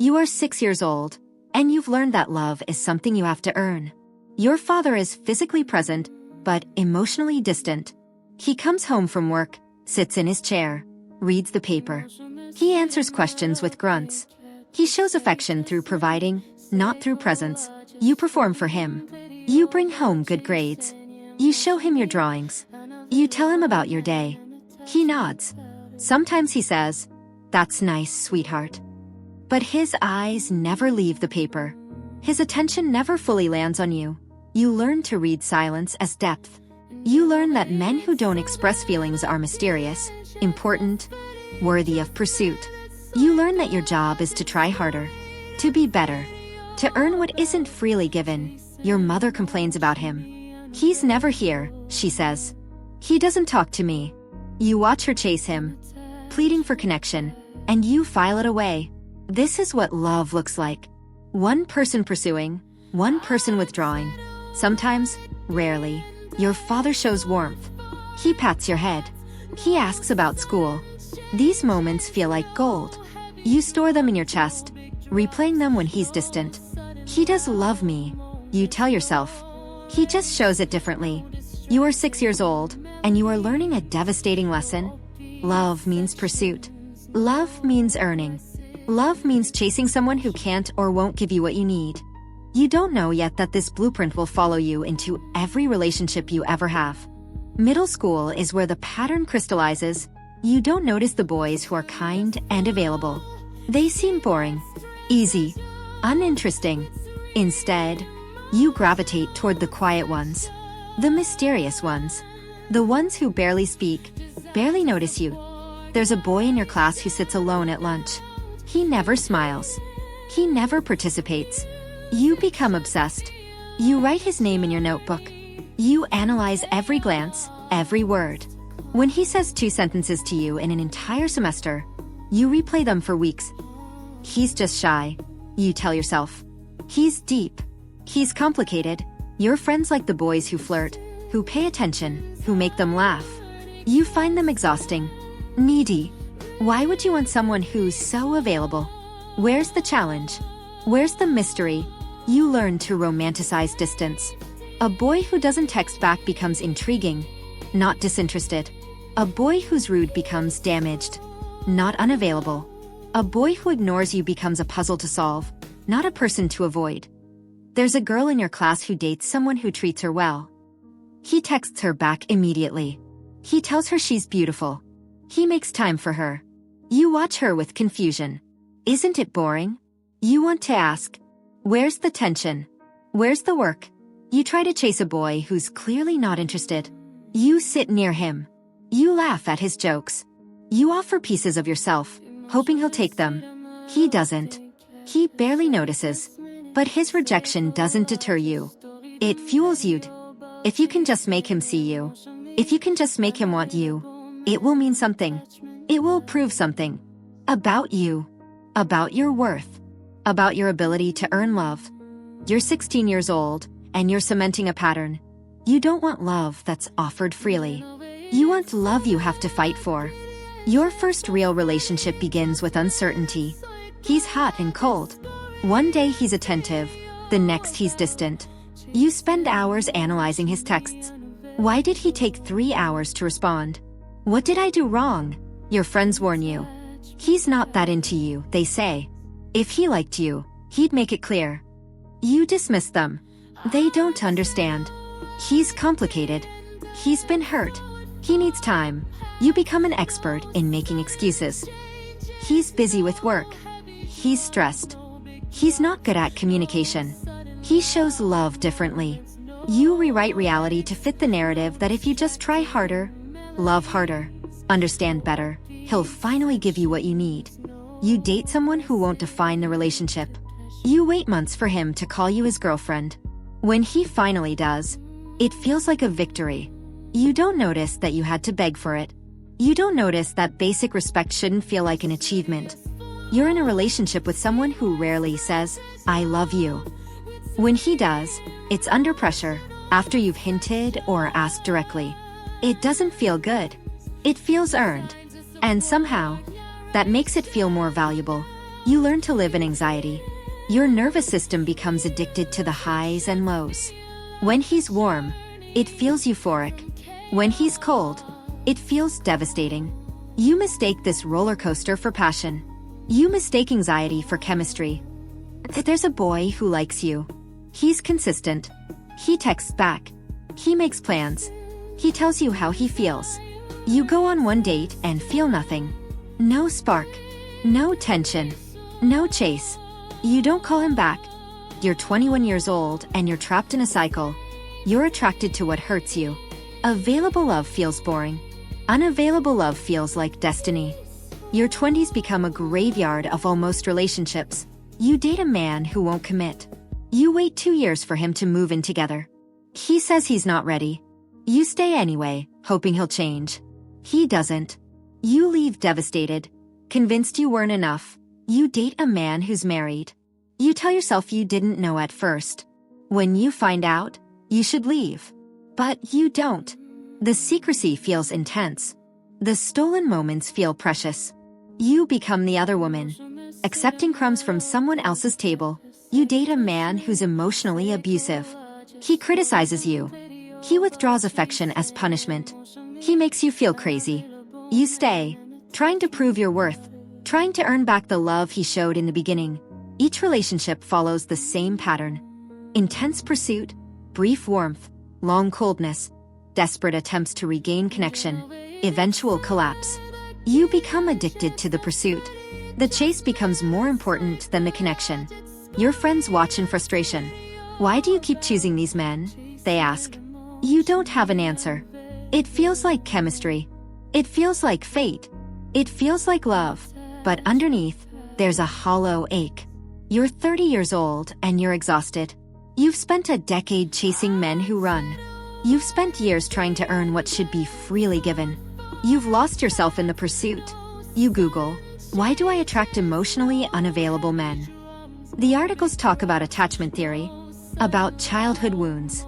You are 6 years old, and you've learned that love is something you have to earn. Your father is physically present, but emotionally distant. He comes home from work, sits in his chair, reads the paper. He answers questions with grunts. He shows affection through providing, not through presents. You perform for him. You bring home good grades. You show him your drawings. You tell him about your day. He nods. Sometimes he says, "That's nice, sweetheart." But his eyes never leave the paper. His attention never fully lands on you. You learn to read silence as depth. You learn that men who don't express feelings are mysterious, important, worthy of pursuit. You learn that your job is to try harder, to be better, to earn what isn't freely given. Your mother complains about him. "He's never here," she says. "He doesn't talk to me." You watch her chase him, pleading for connection, and you file it away. This is what love looks like. One person pursuing, one person withdrawing. Sometimes, rarely, your father shows warmth. He pats your head. He asks about school. These moments feel like gold. You store them in your chest, replaying them when he's distant. He does love me, you tell yourself. He just shows it differently. You are 6 years old, and you are learning a devastating lesson. Love means pursuit. Love means earning. Love means chasing someone who can't or won't give you what you need. You don't know yet that this blueprint will follow you into every relationship you ever have. Middle school is where the pattern crystallizes. You don't notice the boys who are kind and available. They seem boring, easy, uninteresting. Instead, you gravitate toward the quiet ones, the mysterious ones, the ones who barely speak, barely notice you. There's a boy in your class who sits alone at lunch. He never smiles. He never participates. You become obsessed. You write his name in your notebook. You analyze every glance, every word. When he says 2 sentences to you in an entire semester, you replay them for weeks. He's just shy, you tell yourself. He's deep. He's complicated. Your friends like the boys who flirt, who pay attention, who make them laugh. You find them exhausting, needy. Why would you want someone who's so available? Where's the challenge? Where's the mystery? You learn to romanticize distance. A boy who doesn't text back becomes intriguing, not disinterested. A boy who's rude becomes damaged, not unavailable. A boy who ignores you becomes a puzzle to solve, not a person to avoid. There's a girl in your class who dates someone who treats her well. He texts her back immediately. He tells her she's beautiful. He makes time for her. You watch her with confusion. Isn't it boring? You want to ask, where's the tension? Where's the work? You try to chase a boy who's clearly not interested. You sit near him. You laugh at his jokes. You offer pieces of yourself, hoping he'll take them. He doesn't. He barely notices. But his rejection doesn't deter you. It fuels you. If you can just make him see you, if you can just make him want you, it will mean something. It will prove something. About you. About your worth. About your ability to earn love. You're 16 years old, and you're cementing a pattern. You don't want love that's offered freely. You want love you have to fight for. Your first real relationship begins with uncertainty. He's hot and cold. One day he's attentive, the next he's distant. You spend hours analyzing his texts. Why did he take 3 hours to respond? What did I do wrong? Your friends warn you. He's not that into you, they say. If he liked you, he'd make it clear. You dismiss them. They don't understand. He's complicated. He's been hurt. He needs time. You become an expert in making excuses. He's busy with work. He's stressed. He's not good at communication. He shows love differently. You rewrite reality to fit the narrative that if you just try harder, love harder, understand better, he'll finally give you what you need. You date someone who won't define the relationship. You wait months for him to call you his girlfriend. When he finally does, it feels like a victory. You don't notice that you had to beg for it. You don't notice that basic respect shouldn't feel like an achievement. You're in a relationship with someone who rarely says, "I love you." When he does, it's under pressure, after you've hinted or asked directly. It doesn't feel good. It feels earned. And somehow, that makes it feel more valuable. You learn to live in anxiety. Your nervous system becomes addicted to the highs and lows. When he's warm, it feels euphoric. When he's cold, it feels devastating. You mistake this roller coaster for passion. You mistake anxiety for chemistry. There's a boy who likes you. He's consistent. He texts back. He makes plans. He tells you how he feels. You go on one date and feel nothing. No spark. No tension. No chase. You don't call him back. You're 21 years old and you're trapped in a cycle. You're attracted to what hurts you. Available love feels boring. Unavailable love feels like destiny. Your 20s become a graveyard of almost relationships. You date a man who won't commit. You wait 2 years for him to move in together. He says he's not ready. You stay anyway, hoping he'll change. He doesn't. You leave devastated, convinced you weren't enough. You date a man who's married. You tell yourself you didn't know at first. When you find out, you should leave. But you don't. The secrecy feels intense. The stolen moments feel precious. You become the other woman. Accepting crumbs from someone else's table, you date a man who's emotionally abusive. He criticizes you. He withdraws affection as punishment. He makes you feel crazy. You stay, trying to prove your worth, trying to earn back the love he showed in the beginning. Each relationship follows the same pattern. Intense pursuit, brief warmth, long coldness, desperate attempts to regain connection, eventual collapse. You become addicted to the pursuit. The chase becomes more important than the connection. Your friends watch in frustration. Why do you keep choosing these men? They ask. You don't have an answer. It feels like chemistry. It feels like fate. It feels like love. But underneath, there's a hollow ache. You're 30 years old and you're exhausted. You've spent a decade chasing men who run. You've spent years trying to earn what should be freely given. You've lost yourself in the pursuit. You Google, why do I attract emotionally unavailable men? The articles talk about attachment theory, about childhood wounds,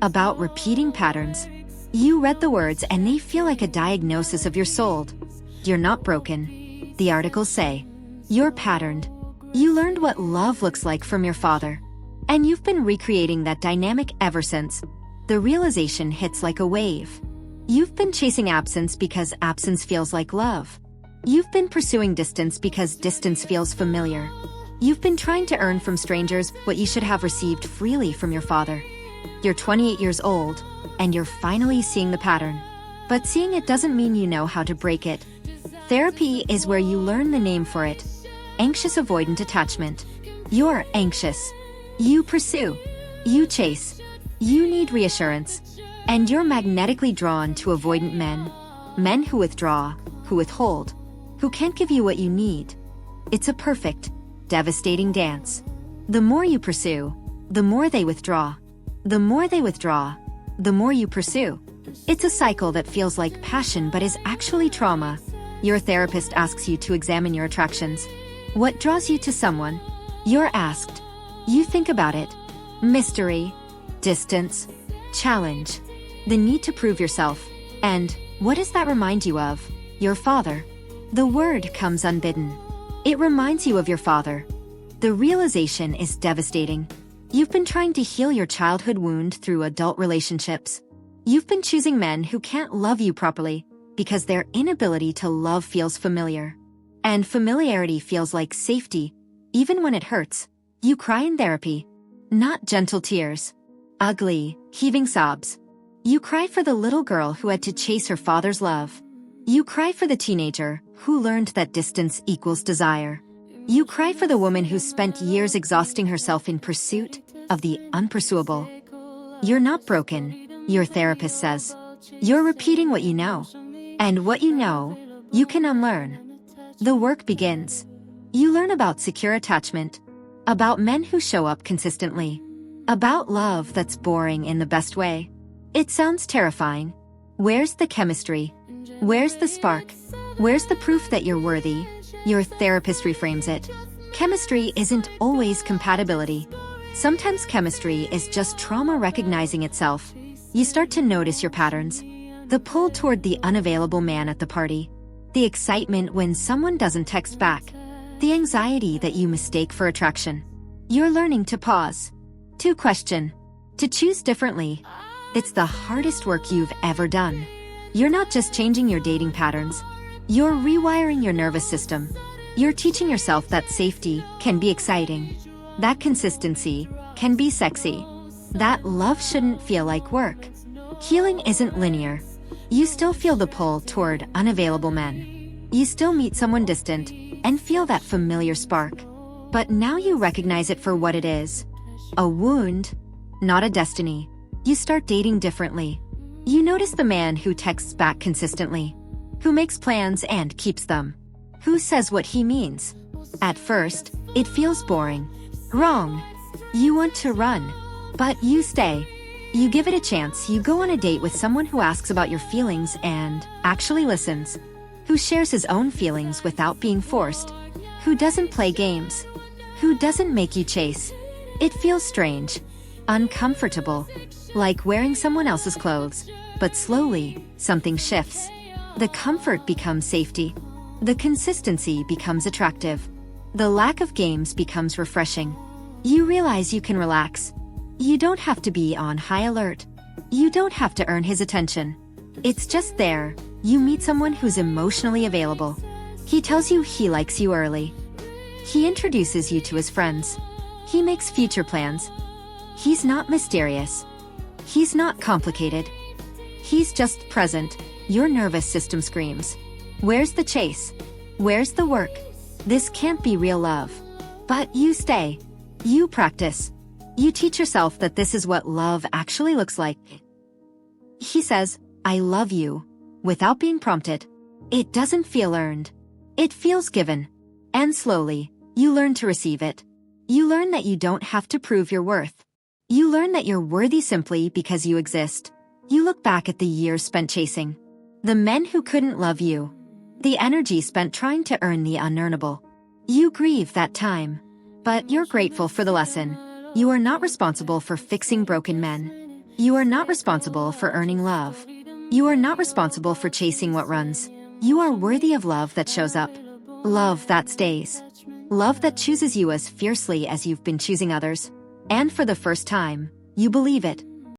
about repeating patterns. You read the words and they feel like a diagnosis of your soul. You're not broken. The articles say, you're patterned. You learned what love looks like from your father. And you've been recreating that dynamic ever since. The realization hits like a wave. You've been chasing absence because absence feels like love. You've been pursuing distance because distance feels familiar. You've been trying to earn from strangers what you should have received freely from your father. You're 28 years old, and you're finally seeing the pattern. But seeing it doesn't mean you know how to break it. Therapy is where you learn the name for it. Anxious-avoidant attachment. You're anxious. You pursue. You chase. You need reassurance. And you're magnetically drawn to avoidant men. Men who withdraw, who withhold, who can't give you what you need. It's a perfect, devastating dance. The more you pursue, the more they withdraw. The more they withdraw, the more you pursue. It's a cycle that feels like passion but is actually trauma. Your therapist asks you to examine your attractions. What draws you to someone? You're asked. You think about it. Mystery, distance, challenge, the need to prove yourself. And what does that remind you of? Your father. The word comes unbidden. It reminds you of your father. The realization is devastating. You've been trying to heal your childhood wound through adult relationships. You've been choosing men who can't love you properly because their inability to love feels familiar. And familiarity feels like safety, even when it hurts. You cry in therapy. Not gentle tears. Ugly, heaving sobs. You cry for the little girl who had to chase her father's love. You cry for the teenager who learned that distance equals desire. You cry for the woman who spent years exhausting herself in pursuit of the unpursuable. You're not broken, your therapist says. You're repeating what you know. And what you know, you can unlearn. The work begins. You learn about secure attachment, about men who show up consistently, about love that's boring in the best way. It sounds terrifying. Where's the chemistry? Where's the spark? Where's the proof that you're worthy? Your therapist reframes it. Chemistry isn't always compatibility. Sometimes chemistry is just trauma recognizing itself. You start to notice your patterns. The pull toward the unavailable man at the party. The excitement when someone doesn't text back. the anxiety that you mistake for attraction. You're learning to pause, to question, to choose differently. It's the hardest work you've ever done. You're not just changing your dating patterns. You're rewiring your nervous system. You're teaching yourself that safety can be exciting, that consistency can be sexy, that love shouldn't feel like work. Healing isn't linear. You still feel the pull toward unavailable men. You still meet someone distant and feel that familiar spark. But now you recognize it for what it is. A wound, not a destiny. You start dating differently. You notice the man who texts back consistently, who makes plans and keeps them, who says what he means. At first, it feels boring, wrong. You want to run, but you stay. You give it a chance. You go on a date with someone who asks about your feelings and actually listens, who shares his own feelings without being forced, who doesn't play games, who doesn't make you chase. It feels strange, uncomfortable, like wearing someone else's clothes, but slowly, something shifts. The comfort becomes safety. The consistency becomes attractive. The lack of games becomes refreshing. You realize you can relax. You don't have to be on high alert. You don't have to earn his attention. It's just there. You meet someone who's emotionally available. He tells you he likes you early. He introduces you to his friends. He makes future plans. He's not mysterious. He's not complicated. He's just present. Your nervous system screams. Where's the chase? Where's the work? This can't be real love. But you stay. You practice. You teach yourself that this is what love actually looks like. He says, I love you, without being prompted. It doesn't feel earned. It feels given. And slowly, you learn to receive it. You learn that you don't have to prove your worth. You learn that you're worthy simply because you exist. You look back at the years spent chasing the men who couldn't love you, the energy spent trying to earn the unearnable. You grieve that time, but you're grateful for the lesson. You are not responsible for fixing broken men. You are not responsible for earning love. You are not responsible for chasing what runs. You are worthy of love that shows up. Love that stays. Love that chooses you as fiercely as you've been choosing others. And for the first time, you believe it.